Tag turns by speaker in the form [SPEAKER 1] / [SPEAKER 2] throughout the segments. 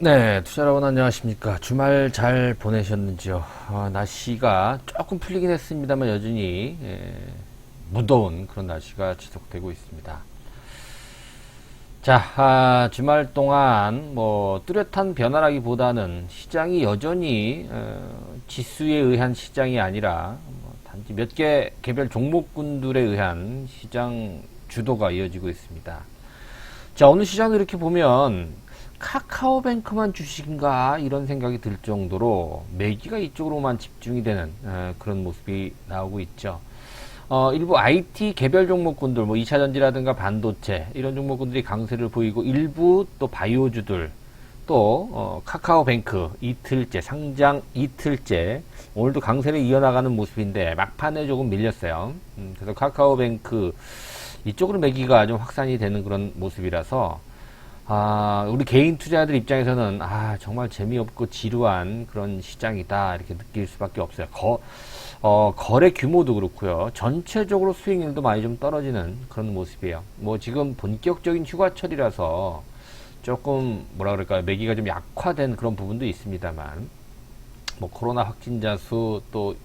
[SPEAKER 1] 네, 투자여러분 안녕하십니까. 주말 잘 보내셨는지요? 날씨가 조금 풀리긴 했습니다만 여전히 무더운 그런 날씨가 지속되고 있습니다. 자, 주말 동안 뭐 뚜렷한 변화라기보다는 시장이 여전히 지수에 의한 시장이 아니라 단지 몇 개 개별 종목군들에 의한 시장 주도가 이어지고 있습니다. 자, 오늘 시장을 이렇게 보면 카카오뱅크만 주식인가 이런 생각이 들 정도로 매기가 이쪽으로만 집중이 되는 그런 모습이 나오고 있죠. 일부 IT 개별 종목군들, 뭐 2차전지라든가 반도체 이런 종목군들이 강세를 보이고 일부 또 바이오주들 또 카카오뱅크 이틀째 상장 이틀째 오늘도 강세를 이어나가는 모습인데 막판에 조금 밀렸어요. 그래서 카카오뱅크 이쪽으로 매기가 좀 확산이 되는 그런 모습이라서 우리 개인 투자자들 입장에서는 정말 재미없고 지루한 그런 시장이다 이렇게 느낄 수밖에 없어요. 거래 규모도 그렇고요. 전체적으로 수익률도 많이 좀 떨어지는 그런 모습이에요. 뭐 지금 본격적인 휴가철이라서 조금 뭐라 그럴까요? 매기가 좀 약화된 그런 부분도 있습니다만 뭐 코로나 확진자 수 또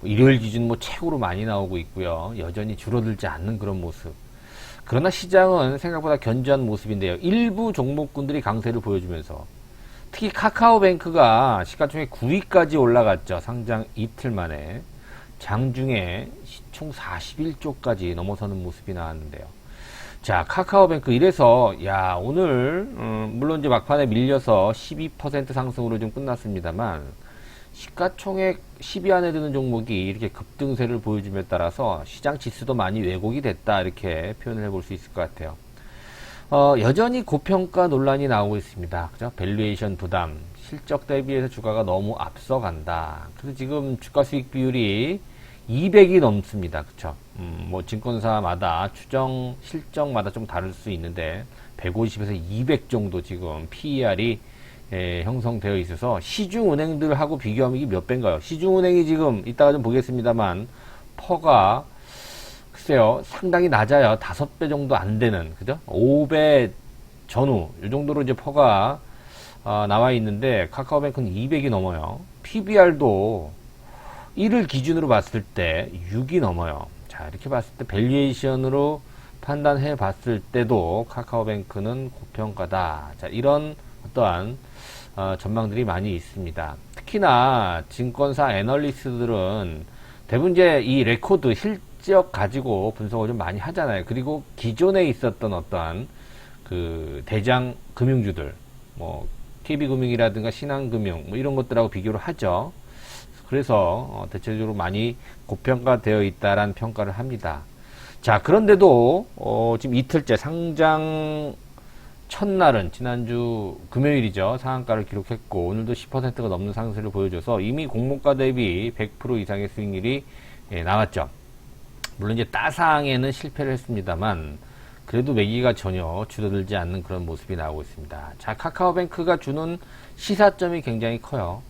[SPEAKER 1] 일요일 기준 뭐 최고로 많이 나오고 있고요. 여전히 줄어들지 않는 그런 모습. 그러나 시장은 생각보다 견조한 모습인데요. 일부 종목군들이 강세를 보여주면서 특히 카카오뱅크가 시가총액 9위까지 올라갔죠. 상장 이틀 만에 장중에 시총 41조까지 넘어서는 모습이 나왔는데요. 자, 카카오뱅크 이래서 오늘 물론 이제 막판에 밀려서 12% 상승으로 좀 끝났습니다만 시가총액 10위 안에 드는 종목이 이렇게 급등세를 보여줌에 따라서 시장 지수도 많이 왜곡이 됐다 이렇게 표현을 해볼 수 있을 것 같아요. 여전히 고평가 논란이 나오고 있습니다. 그죠? 밸류에이션 부담, 실적 대비해서 주가가 너무 앞서간다. 그래서 지금 주가 수익 비율이 200이 넘습니다. 그쵸? 뭐 증권사마다 추정 실적마다 좀 다를 수 있는데 150에서 200 정도 지금 PER이 형성되어 있어서 시중은행들하고 비교하면 이게 몇 배인가요? 시중은행이 지금 이따가 좀 보겠습니다만 퍼가 글쎄요 상당히 낮아요. 5배 정도 안 되는 그죠? 5배 전후 이 정도로 이제 퍼가 나와 있는데 카카오뱅크는 200이 넘어요. PBR도 1을 기준으로 봤을 때 6이 넘어요. 자, 이렇게 봤을 때 밸류에이션으로 판단해 봤을 때도 카카오뱅크는 고평가다. 자, 이런 어떠한 전망들이 많이 있습니다. 특히나 증권사 애널리스트들은 대부분 이제 이 레코드 실적 가지고 분석을 좀 많이 하잖아요. 그리고 기존에 있었던 어떠한 그 대장 금융주들, 뭐 KB금융이라든가 신한금융 뭐 이런 것들하고 비교를 하죠. 그래서 대체적으로 많이 고평가되어 있다라는 평가를 합니다. 자, 그런데도 지금 이틀째 상장 첫날은 지난주 금요일이죠. 상한가를 기록했고 오늘도 10%가 넘는 상승세를 보여줘서 이미 공모가 대비 100% 이상의 수익률이 나왔죠. 물론 이제 따상에는 실패를 했습니다만 그래도 매기가 전혀 줄어들지 않는 그런 모습이 나오고 있습니다. 자, 카카오뱅크가 주는 시사점이 굉장히 커요.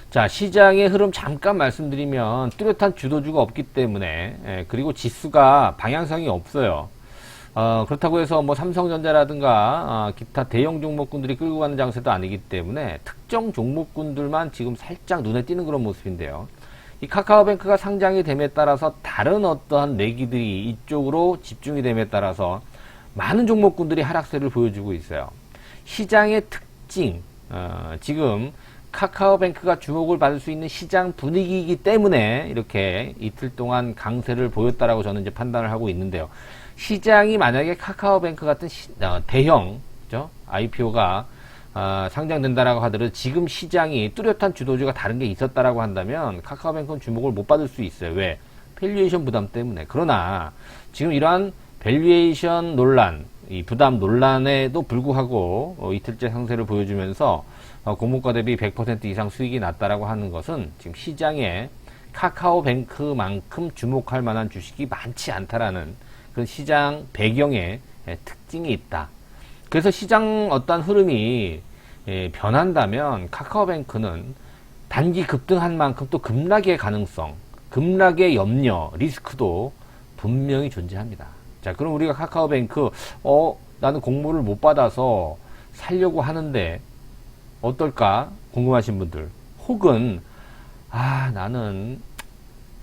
[SPEAKER 1] 자, 시장의 흐름 잠깐 말씀드리면 뚜렷한 주도주가 없기 때문에 그리고 지수가 방향성이 없어요. 그렇다고 해서 뭐 삼성전자라든가 기타 대형 종목군들이 끌고 가는 장세도 아니기 때문에 특정 종목군들만 지금 살짝 눈에 띄는 그런 모습인데요. 이 카카오뱅크가 상장이 됨에 따라서 다른 어떠한 내기들이 이쪽으로 집중이 됨에 따라서 많은 종목군들이 하락세를 보여주고 있어요. 시장의 특징, 지금 카카오뱅크가 주목을 받을 수 있는 시장 분위기이기 때문에 이렇게 이틀 동안 강세를 보였다라고 저는 이제 판단을 하고 있는데요. 시장이 만약에 카카오뱅크 같은 대형 IPO가 상장된다라고 하더라도 지금 시장이 뚜렷한 주도주가 다른 게 있었다라고 한다면 카카오뱅크는 주목을 못 받을 수 있어요. 왜? 밸류에이션 부담 때문에. 그러나 지금 이러한 밸류에이션 논란, 이 부담 논란에도 불구하고 이틀째 상세를 보여주면서 공모가 대비 100% 이상 수익이 났다라고 하는 것은 지금 시장에 카카오뱅크만큼 주목할 만한 주식이 많지 않다라는 그런 시장 배경에 특징이 있다. 그래서 시장 어떠한 흐름이 변한다면 카카오뱅크는 단기 급등한 만큼 또 급락의 가능성, 급락의 염려, 리스크도 분명히 존재합니다. 자, 그럼 우리가 카카오뱅크 나는 공모를 못 받아서 살려고 하는데 어떨까 궁금하신 분들, 혹은 나는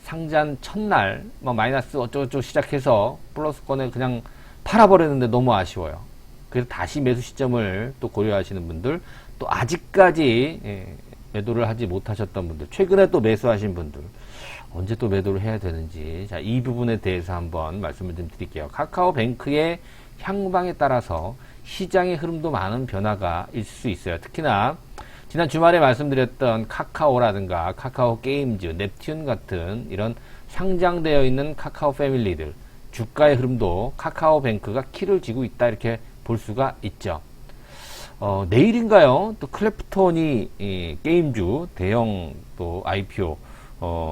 [SPEAKER 1] 상장 첫날 마이너스 어쩌고저쩌고 시작해서 플러스권에 그냥 팔아버렸는데 너무 아쉬워요. 그래서 다시 매수 시점을 또 고려하시는 분들, 또 아직까지 매도를 하지 못하셨던 분들, 최근에 또 매수하신 분들, 언제 또 매도를 해야 되는지, 자, 이 부분에 대해서 한번 말씀을 좀 드릴게요. 카카오뱅크의 향방에 따라서 시장의 흐름도 많은 변화가 있을 수 있어요. 특히나 지난 주말에 말씀드렸던 카카오라든가 카카오 게임즈, 넵튠 같은 이런 상장되어 있는 카카오 패밀리들, 주가의 흐름도 카카오뱅크가 키를 쥐고 있다, 이렇게 볼 수가 있죠. 내일인가요? 또 클래프톤이 게임주 대형 또 IPO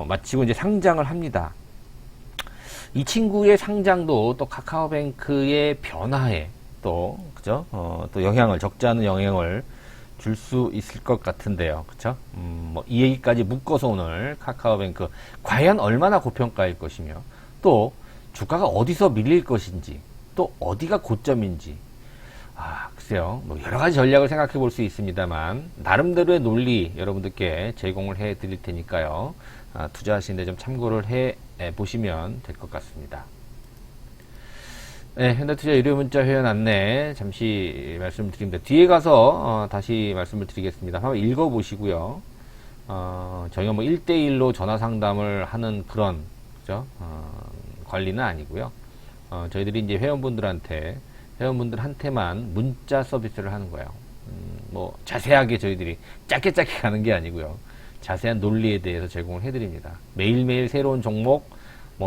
[SPEAKER 1] 마치고 이제 상장을 합니다. 이 친구의 상장도 또 카카오뱅크의 변화에 또 그죠? 또 영향을, 적지 않은 영향을 줄 수 있을 것 같은데요. 그쵸? 이 얘기까지 묶어서 오늘 카카오뱅크 과연 얼마나 고평가일 것이며, 또 주가가 어디서 밀릴 것인지, 또 어디가 고점인지, 글쎄요, 여러 가지 전략을 생각해 볼 수 있습니다만, 나름대로의 논리 여러분들께 제공을 해 드릴 테니까요. 투자하시는데 좀 참고를 해 보시면 될 것 같습니다. 네, 현대투자 유료문자 회원 안내 잠시 말씀드립니다. 뒤에 가서 다시 말씀을 드리겠습니다. 한번 읽어보시고요. 저희가 1대1로 전화 상담을 하는 그런 그죠? 관리는 아니고요. 저희들이 이제 회원분들한테만 문자 서비스를 하는 거예요. 자세하게 저희들이 짧게 가는 게 아니고요. 자세한 논리에 대해서 제공을 해드립니다. 매일매일 새로운 종목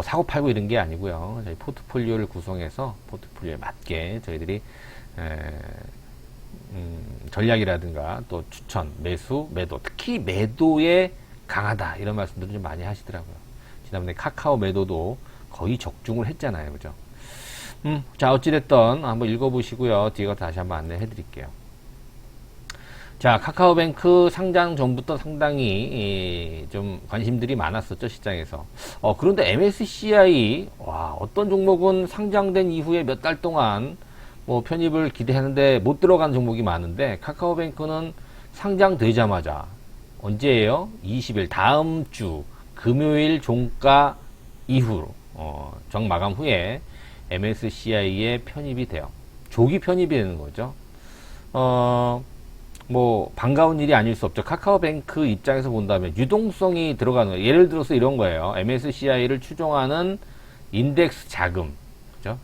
[SPEAKER 1] 사고 팔고 이런 게 아니고요. 저희 포트폴리오를 구성해서 포트폴리오에 맞게 저희들이 전략이라든가 또 추천, 매수, 매도, 특히 매도에 강하다, 이런 말씀들을 좀 많이 하시더라고요. 지난번에 카카오 매도도 거의 적중을 했잖아요. 그죠? 자, 어찌됐든 한번 읽어보시고요. 뒤에 다시 한번 안내해 드릴게요. 자, 카카오뱅크 상장 전부터 상당히 좀 관심들이 많았었죠, 시장에서. 그런데 MSCI, 어떤 종목은 상장된 이후에 몇 달 동안 편입을 기대하는데 못 들어간 종목이 많은데, 카카오뱅크는 상장되자마자 언제예요? 20일, 다음 주 금요일 종가 이후로 정 마감 후에 MSCI에 편입이 돼요. 조기 편입이 되는 거죠. 반가운 일이 아닐 수 없죠. 카카오뱅크 입장에서 본다면 유동성이 들어가는 거예요. 예를 들어서 이런 거예요. MSCI를 추종하는 인덱스 자금, 그죠?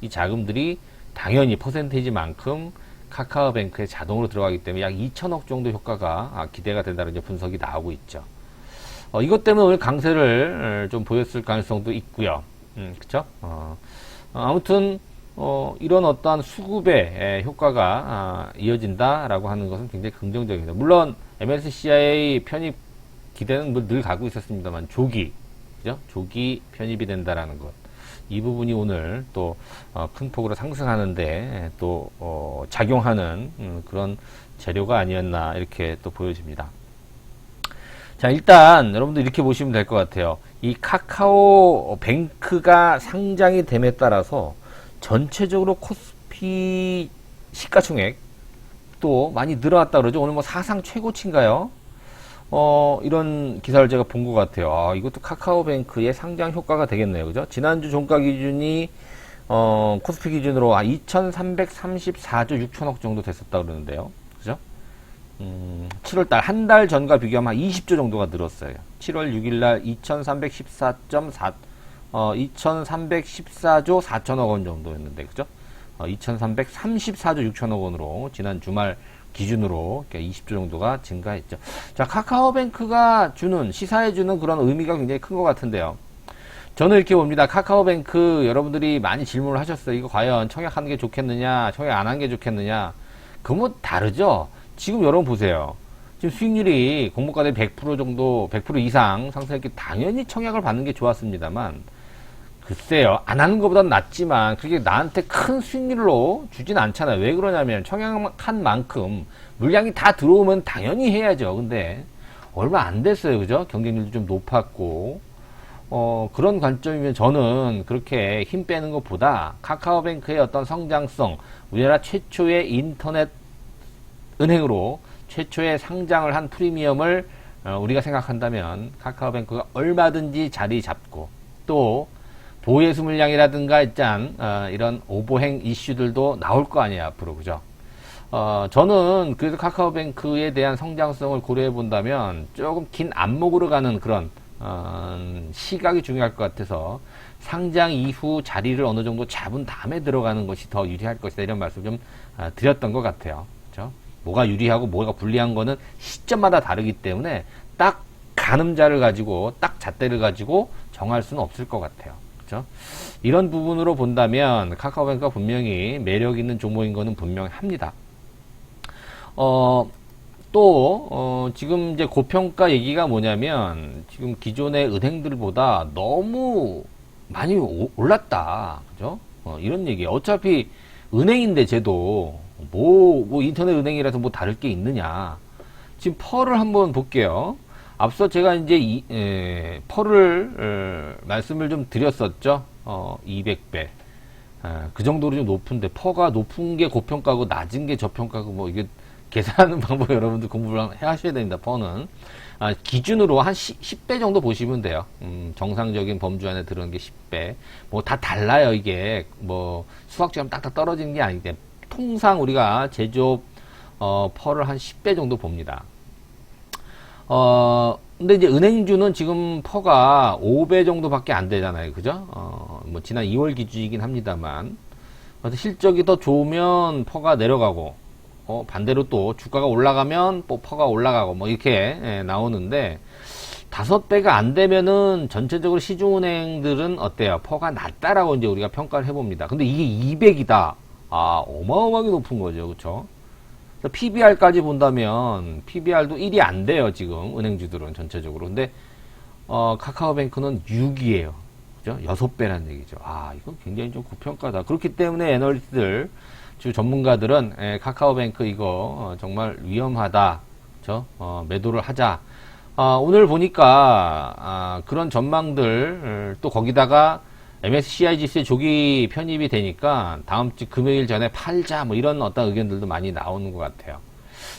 [SPEAKER 1] 이 자금들이 당연히 퍼센테이지만큼 카카오뱅크에 자동으로 들어가기 때문에 약 2천억 정도 효과가 기대가 된다는 이제 분석이 나오고 있죠. 이것 때문에 오늘 강세를 좀 보였을 가능성도 있고요. 그쵸? 아무튼 이런 어떠한 수급의 효과가 이어진다라고 하는 것은 굉장히 긍정적입니다. 물론 MSCI 편입 기대는 늘 가고 있었습니다만, 그죠? 조기 편입이 된다라는 것, 이 부분이 오늘 또 큰 폭으로 상승하는데 또 작용하는 그런 재료가 아니었나, 이렇게 또 보여집니다. 자, 일단 여러분들 이렇게 보시면 될 것 같아요. 이 카카오뱅크가 상장이 됨에 따라서 전체적으로 코스피 시가총액 또 많이 늘어났다 그러죠. 오늘 사상 최고치인가요? 이런 기사를 제가 본 것 같아요. 이것도 카카오뱅크의 상장 효과가 되겠네요. 그죠? 지난주 종가 기준이 코스피 기준으로 2,334조 6천억 정도 됐었다 그러는데요. 그죠? 7월달 한 달 전과 비교하면 20조 정도가 늘었어요. 7월 6일날 2,314조 4천억 원 정도였는데, 그죠? 2,334조 6천억 원으로 지난 주말 기준으로 20조 정도가 증가했죠. 자, 카카오뱅크가 시사해 주는 그런 의미가 굉장히 큰 것 같은데요. 저는 이렇게 봅니다. 카카오뱅크 여러분들이 많이 질문을 하셨어요. 이거 과연 청약하는 게 좋겠느냐, 청약 안 하는 게 좋겠느냐. 그건 다르죠? 지금 여러분 보세요. 지금 수익률이 공모가 대비 100% 정도, 100% 이상 상승했기 당연히 청약을 받는 게 좋았습니다만, 글쎄요, 안 하는 것보다는 낫지만 그게 나한테 큰 수익률로 주진 않잖아요. 왜 그러냐면 청약한 만큼 물량이 다 들어오면 당연히 해야죠. 근데 얼마 안 됐어요. 그죠? 경쟁률도 좀 높았고, 그런 관점이면 저는 그렇게 힘 빼는 것보다 카카오뱅크의 어떤 성장성, 우리나라 최초의 인터넷 은행으로 최초의 상장을 한 프리미엄을 우리가 생각한다면 카카오뱅크가 얼마든지 자리 잡고 또 보혜수 물량이라든가 이런 오보행 이슈들도 나올 거 아니에요 앞으로. 그죠? 저는 그래도 카카오뱅크에 대한 성장성을 고려해 본다면 조금 긴 안목으로 가는 그런 시각이 중요할 것 같아서 상장 이후 자리를 어느 정도 잡은 다음에 들어가는 것이 더 유리할 것이다, 이런 말씀 좀 드렸던 것 같아요. 그죠? 뭐가 유리하고 뭐가 불리한 거는 시점마다 다르기 때문에 딱 가늠자를 가지고 딱 잣대를 가지고 정할 수는 없을 것 같아요. 그죠? 이런 부분으로 본다면 카카오뱅크가 분명히 매력 있는 종목인 거는 분명합니다. 지금 이제 고평가 얘기가 뭐냐면, 지금 기존의 은행들보다 너무 많이 올랐다. 그죠? 이런 얘기예요. 어차피 은행인데 쟤도 뭐 인터넷 은행이라서 뭐 다를 게 있느냐. 지금 펄을 한번 볼게요. 앞서 제가 이제 펄을 말씀을 좀 드렸었죠. 200배. 그 정도로 좀 높은데, 퍼가 높은 게 고평가고 낮은 게 저평가고, 뭐 이게 계산하는 방법 여러분들 공부를 하셔야 됩니다. 퍼는 기준으로 한 10배 정도 보시면 돼요. 정상적인 범주 안에 들어오는 게 10배. 뭐 다 달라요. 이게 뭐 수학적으로 딱딱 떨어지는 게 아니기 때문에 통상 우리가 제조업 퍼를 한 10배 정도 봅니다. 근데 이제 은행주는 지금 퍼가 5배 정도밖에 안 되잖아요. 그죠? 뭐 지난 2월 기준이긴 합니다만, 실적이 더 좋으면 퍼가 내려가고, 반대로 또 주가가 올라가면 또 퍼가 올라가고, 뭐 이렇게 나오는데, 5배가 안 되면은 전체적으로 시중은행들은 어때요? 퍼가 낮다라고 이제 우리가 평가를 해봅니다. 근데 이게 200이다. 어마어마하게 높은 거죠. 그쵸? PBR까지 본다면 PBR도 1이 안 돼요. 지금 은행주들은 전체적으로. 근데 카카오뱅크는 6이에요. 그죠? 6배라는 얘기죠. 이건 굉장히 좀 고평가다. 그렇기 때문에 애널리스트들, 주 전문가들은 카카오뱅크 이거 정말 위험하다. 그죠? 매도를 하자. 오늘 보니까 그런 전망들, 또 거기다가 MSCI 지수에 조기 편입이 되니까 다음 주 금요일 전에 팔자, 뭐 이런 어떤 의견들도 많이 나오는 것 같아요.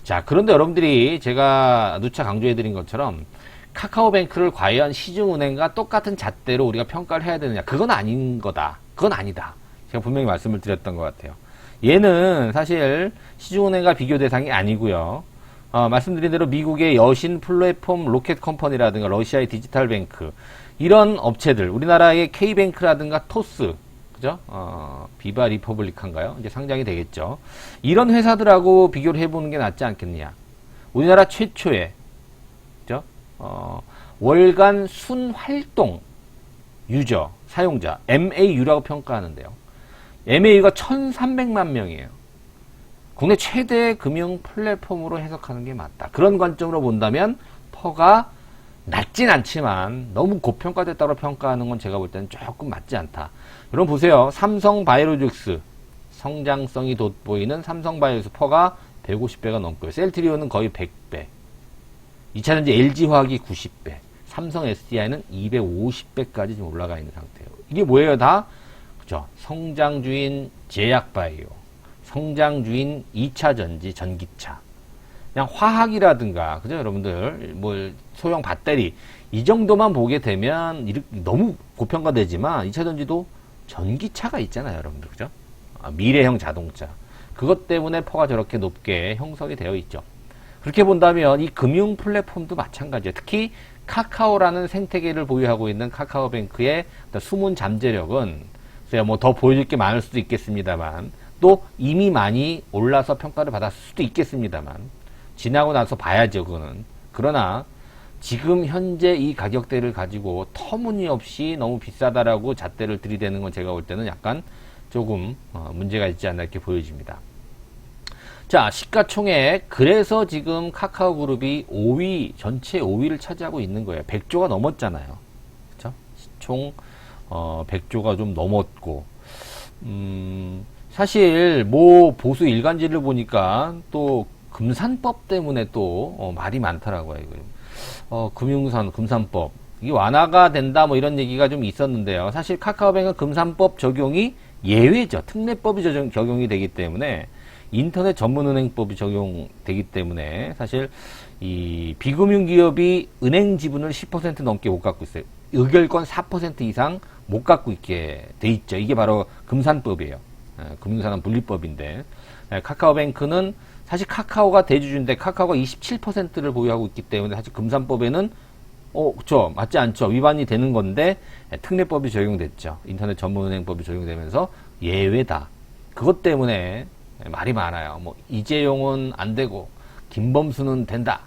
[SPEAKER 1] 자, 그런데 여러분들이 제가 누차 강조해드린 것처럼 카카오뱅크를 과연 시중은행과 똑같은 잣대로 우리가 평가를 해야 되느냐? 그건 아닌 거다. 그건 아니다. 제가 분명히 말씀을 드렸던 것 같아요. 얘는 사실 시중은행과 비교 대상이 아니고요. 말씀드린 대로 미국의 여신 플랫폼 로켓 컴퍼니라든가 러시아의 디지털뱅크, 이런 업체들, 우리나라의 K뱅크라든가 토스, 그죠? 비바 리퍼블릭한가요? 이제 상장이 되겠죠. 이런 회사들하고 비교를 해보는 게 낫지 않겠느냐. 우리나라 최초의, 그죠? 월간 순활동 유저, 사용자, MAU라고 평가하는데요. MAU가 1300만 명이에요. 국내 최대 금융 플랫폼으로 해석하는 게 맞다. 그런 관점으로 본다면 퍼가 낮진 않지만 너무 고평가됐다고 평가하는 건 제가 볼 때는 조금 맞지 않다. 여러분 보세요. 삼성바이오로직스, 성장성이 돋보이는 삼성바이오로직스 퍼가 150배가 넘고요. 셀트리온은 거의 100배. 2차전지 LG화학이 90배. 삼성 SDI는 250배까지 지금 올라가 있는 상태예요. 이게 뭐예요 다? 그죠? 성장주인 제약바이오, 성장주인 2차전지 전기차, 그냥 화학이라든가, 그죠? 여러분들, 뭐, 소형 배터리, 이 정도만 보게 되면, 너무 고평가되지만, 2차전지도 전기차가 있잖아요, 여러분들. 그죠? 미래형 자동차. 그것 때문에 퍼가 저렇게 높게 형성이 되어 있죠. 그렇게 본다면, 이 금융 플랫폼도 마찬가지예요. 특히, 카카오라는 생태계를 보유하고 있는 카카오뱅크의 숨은 잠재력은, 뭐, 더 보여줄 게 많을 수도 있겠습니다만, 또 이미 많이 올라서 평가를 받았을 수도 있겠습니다만, 지나고 나서 봐야죠, 그거는. 그러나 지금 현재 이 가격대를 가지고 터무니없이 너무 비싸다라고 잣대를 들이대는 건 제가 볼 때는 약간 조금 문제가 있지 않나 이렇게 보여집니다. 자, 시가총액. 그래서 지금 카카오그룹이 5위, 전체 5위를 차지하고 있는 거예요. 100조가 넘었잖아요. 그쵸? 총 100조가 좀 넘었고, 사실 뭐 보수 일간지를 보니까 또 금산법 때문에 또 말이 많더라고요. 금산법 이게 완화가 된다 뭐 이런 얘기가 좀 있었는데요. 사실 카카오뱅크는 금산법 적용이 예외죠. 특례법이 적용이 되기 때문에 인터넷 전문은행법이 적용되기 때문에 사실 이 비금융기업이 은행 지분을 10% 넘게 못 갖고 있어요. 의결권 4% 이상 못 갖고 있게 돼 있죠. 이게 바로 금산법이에요. 금융산업 분리법인데, 카카오뱅크는 사실 카카오가 대주주인데 카카오가 27%를 보유하고 있기 때문에 사실 금산법에는 그쵸, 맞지 않죠. 위반이 되는 건데 특례법이 적용됐죠. 인터넷 전문은행법이 적용되면서 예외다. 그것 때문에 말이 많아요. 뭐 이재용은 안 되고 김범수는 된다.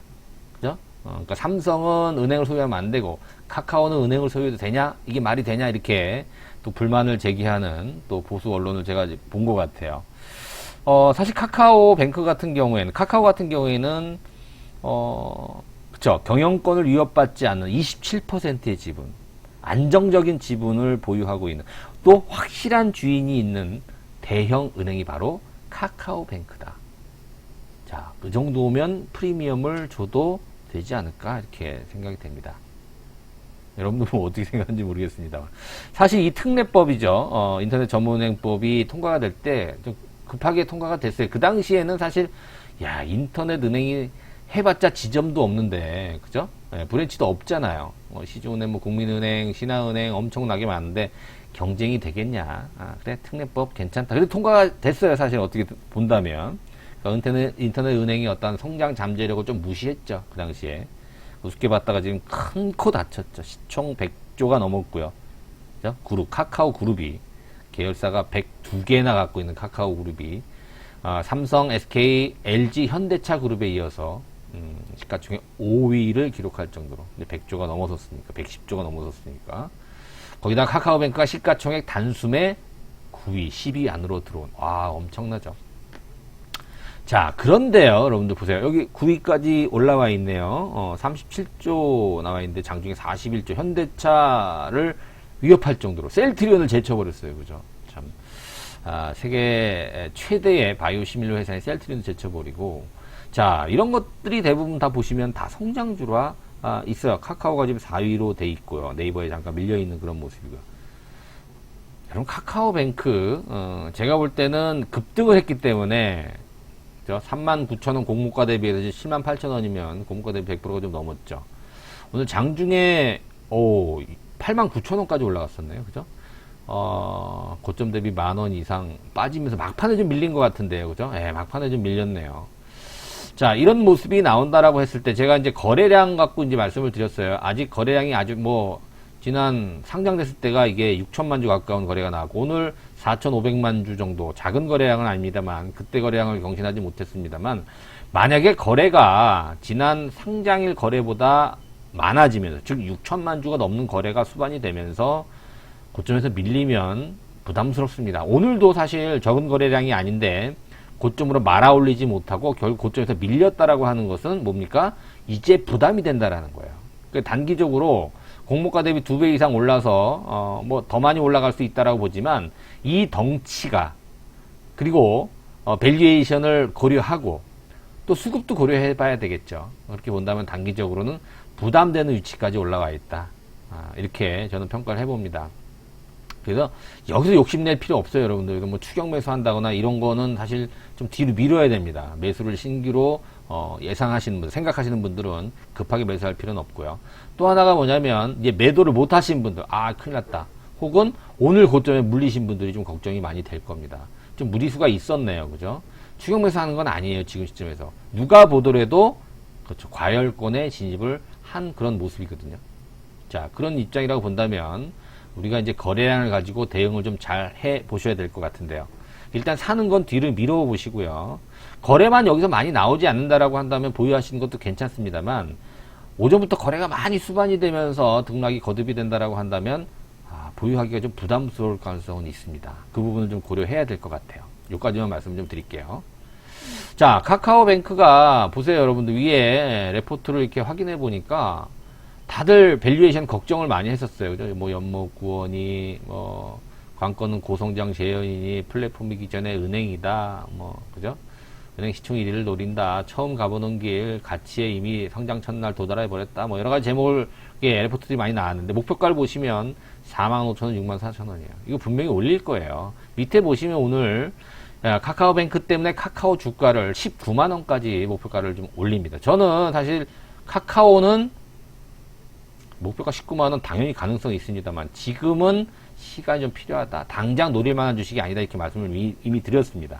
[SPEAKER 1] 그죠? 그러니까 삼성은 은행을 소유하면 안 되고 카카오는 은행을 소유해도 되냐? 이게 말이 되냐? 이렇게 또 불만을 제기하는 또 보수 언론을 제가 본 것 같아요. 사실 카카오 같은 경우에는 그쵸, 경영권을 위협받지 않는 27%의 지분, 안정적인 지분을 보유하고 있는, 또 확실한 주인이 있는 대형 은행이 바로 카카오뱅크다. 자, 그 정도면 프리미엄을 줘도 되지 않을까 이렇게 생각이 됩니다. 여러분들 뭐 어떻게 생각하는지 모르겠습니다. 사실 이 특례법이죠. 인터넷 전문은행법이 통과가 될 때 좀 급하게 통과가 됐어요. 그 당시에는 사실 인터넷 은행이 해봤자 지점도 없는데, 그죠? 브랜치도 없잖아요. 시중은행, 뭐 국민은행, 신한은행 엄청나게 많은데 경쟁이 되겠냐? 그래, 특례법 괜찮다. 그래도 통과가 됐어요. 사실 어떻게 본다면. 그러니까 인터넷 은행이 어떤 성장 잠재력을 좀 무시했죠. 그 당시에. 우습게 봤다가 지금 큰 코 다쳤죠. 시총 100조가 넘었고요. 그죠? 카카오 그룹이, 계열사가 102개나 갖고 있는 카카오 그룹이, 삼성, SK, LG, 현대차 그룹에 이어서 시가총액 5위를 기록할 정도로, 근데 100조가 넘어섰으니까, 110조가 넘어섰으니까, 거기다 카카오뱅크가 시가총액 단숨에 9위, 10위 안으로 들어온, 엄청나죠. 자, 그런데요, 여러분들 보세요. 여기 9위까지 올라와 있네요. 37조 나와 있는데 장중에 41조, 현대차를 위협할 정도로 셀트리온을 제쳐버렸어요. 그죠? 참, 세계 최대의 바이오 시밀러 회사인 셀트리온을 제쳐버리고, 자, 이런 것들이 대부분 다 보시면 다 성장주라 있어요. 카카오가 지금 4위로 돼 있고요. 네이버에 잠깐 밀려있는 그런 모습이고요. 여러분, 카카오뱅크, 제가 볼 때는 급등을 했기 때문에, 39,000원 공모가 대비해서 108,000원이면 공모가 대비 100%가 좀 넘었죠. 오늘 장중에, 89,000원까지 올라갔었네요. 그죠? 고점 대비 10,000원 이상 빠지면서 막판에 좀 밀린 것 같은데요. 그죠? 막판에 좀 밀렸네요. 자, 이런 모습이 나온다라고 했을 때 제가 이제 거래량 갖고 이제 말씀을 드렸어요. 아직 거래량이 아주 지난 상장됐을 때가 이게 6천만 주 가까운 거래가 나왔고, 오늘 4,500만 주 정도, 작은 거래량은 아닙니다만, 그때 거래량을 경신하지 못했습니다만, 만약에 거래가 지난 상장일 거래보다 많아지면서, 즉 6천만 주가 넘는 거래가 수반이 되면서 고점에서 밀리면 부담스럽습니다. 오늘도 사실 적은 거래량이 아닌데 고점으로 말아 올리지 못하고 결국 고점에서 밀렸다라고 하는 것은 뭡니까? 이제 부담이 된다라는 거예요. 그러니까 단기적으로 공모가 대비 2배 이상 올라서 더 많이 올라갈 수 있다라고 보지만, 이 덩치가, 그리고 밸류에이션을 고려하고 또 수급도 고려해 봐야 되겠죠. 그렇게 본다면 단기적으로는 부담되는 위치까지 올라와 있다. 이렇게 저는 평가를 해봅니다. 그래서 여기서 욕심낼 필요 없어요, 여러분들. 뭐 추격 매수 한다거나 이런 거는 사실 좀 뒤로 미뤄야 됩니다. 매수를 신규로 예상하시는 분, 생각하시는 분들은 급하게 매수할 필요는 없고요. 또 하나가 뭐냐면, 이제 매도를 못 하신 분들, 큰일 났다. 혹은 오늘 고점에 물리신 분들이 좀 걱정이 많이 될 겁니다. 좀 무리수가 있었네요. 그죠? 추격 매수 하는 건 아니에요, 지금 시점에서. 누가 보더라도, 그렇죠, 과열권에 진입을 한 그런 모습이거든요. 자, 그런 입장이라고 본다면, 우리가 이제 거래량을 가지고 대응을 좀 잘 해 보셔야 될 것 같은데요. 일단 사는 건 뒤를 미뤄 보시고요. 거래만 여기서 많이 나오지 않는다라고 한다면 보유하시는 것도 괜찮습니다만, 오전부터 거래가 많이 수반이 되면서 등락이 거듭이 된다라고 한다면 보유하기가 좀 부담스러울 가능성은 있습니다. 그 부분을 좀 고려해야 될 것 같아요. 여기까지만 말씀 좀 드릴게요. 자, 카카오뱅크가 보세요, 여러분들. 위에 레포트를 이렇게 확인해 보니까 다들 밸류에이션 걱정을 많이 했었어요. 그죠? 뭐 연목구원이, 관건은 고성장 재현이니, 플랫폼이기 전에 은행이다, 그죠? 은행 시총 1위를 노린다, 처음 가보는 길, 가치에 이미 성장 첫날 도달해 버렸다, 여러 가지 제목을, 레포트들이 많이 나왔는데, 목표가를 보시면 45,000원, 64,000원이에요. 이거 분명히 올릴 거예요. 밑에 보시면 오늘 카카오뱅크 때문에 카카오 주가를 19만원까지 목표가를 좀 올립니다. 저는 사실 카카오는 목표가 19만원 당연히 가능성이 있습니다만 지금은 시간이 좀 필요하다. 당장 노릴 만한 주식이 아니다. 이렇게 말씀을 이미 드렸습니다.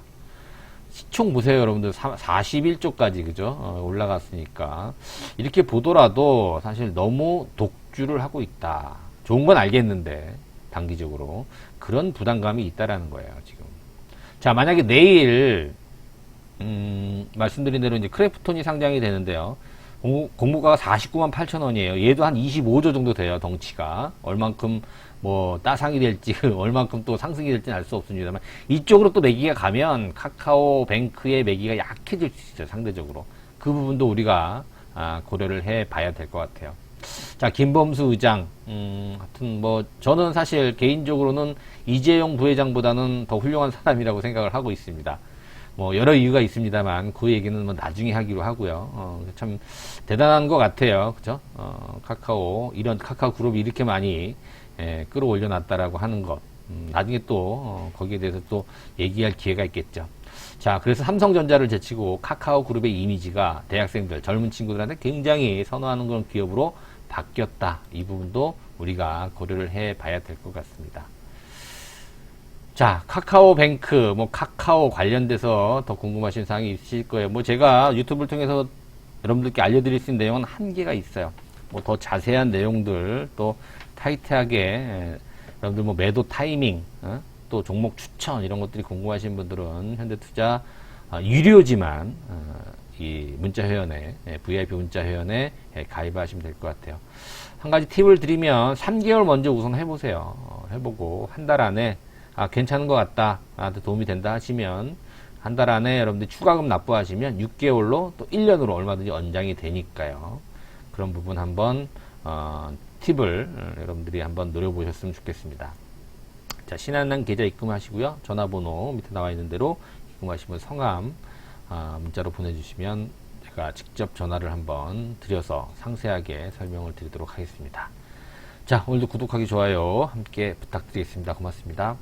[SPEAKER 1] 시총 보세요, 여러분들. 41조까지, 그죠? 올라갔으니까. 이렇게 보더라도 사실 너무 독주를 하고 있다. 좋은 건 알겠는데, 단기적으로. 그런 부담감이 있다라는 거예요, 지금. 자, 만약에 내일, 말씀드린 대로 이제 크래프톤이 상장이 되는데요. 공모가가 49만 8천 원이에요. 얘도 한 25조 정도 돼요, 덩치가. 얼만큼 뭐 따상이 될지 얼만큼 또 상승이 될지는 알 수 없습니다만 이쪽으로 또 매기가 가면 카카오뱅크의 매기가 약해질 수 있어요, 상대적으로. 그 부분도 우리가 고려를 해 봐야 될 것 같아요. 자, 김범수 의장, 하여튼 뭐 저는 사실 개인적으로는 이재용 부회장보다는 더 훌륭한 사람이라고 생각을 하고 있습니다. 뭐 여러 이유가 있습니다만 그 얘기는 뭐 나중에 하기로 하고요. 참 대단한 것 같아요, 그죠? 카카오 이런 카카오 그룹이 이렇게 많이 끌어올려 놨다라고 하는 것. 나중에 또 거기에 대해서 또 얘기할 기회가 있겠죠. 자, 그래서 삼성전자를 제치고 카카오 그룹의 이미지가 대학생들, 젊은 친구들한테 굉장히 선호하는 그런 기업으로 바뀌었다. 이 부분도 우리가 고려를 해 봐야 될 것 같습니다. 자, 카카오뱅크, 뭐 카카오 관련돼서 더 궁금하신 사항이 있으실 거예요. 뭐 제가 유튜브를 통해서 여러분들께 알려드릴 수 있는 내용은 한계가 있어요. 뭐 더 자세한 내용들, 또 타이트하게 여러분들 뭐 매도 타이밍, 또 종목 추천 이런 것들이 궁금하신 분들은 현대투자 유료지만 이 문자 회원에 VIP 문자 회원에 가입하시면 될 것 같아요. 한 가지 팁을 드리면 3개월 먼저 우선 해보세요. 해보고 한 달 안에 괜찮은 것 같다, 나한테 도움이 된다 하시면 한 달 안에 여러분들이 추가금 납부하시면 6개월로 또 1년으로 얼마든지 연장이 되니까요. 그런 부분 한번 팁을 여러분들이 한번 노려보셨으면 좋겠습니다. 자, 신한은행 계좌 입금하시고요. 전화번호 밑에 나와 있는 대로 입금하시면 성함 문자로 보내주시면 제가 직접 전화를 한번 드려서 상세하게 설명을 드리도록 하겠습니다. 자, 오늘도 구독하기, 좋아요 함께 부탁드리겠습니다. 고맙습니다.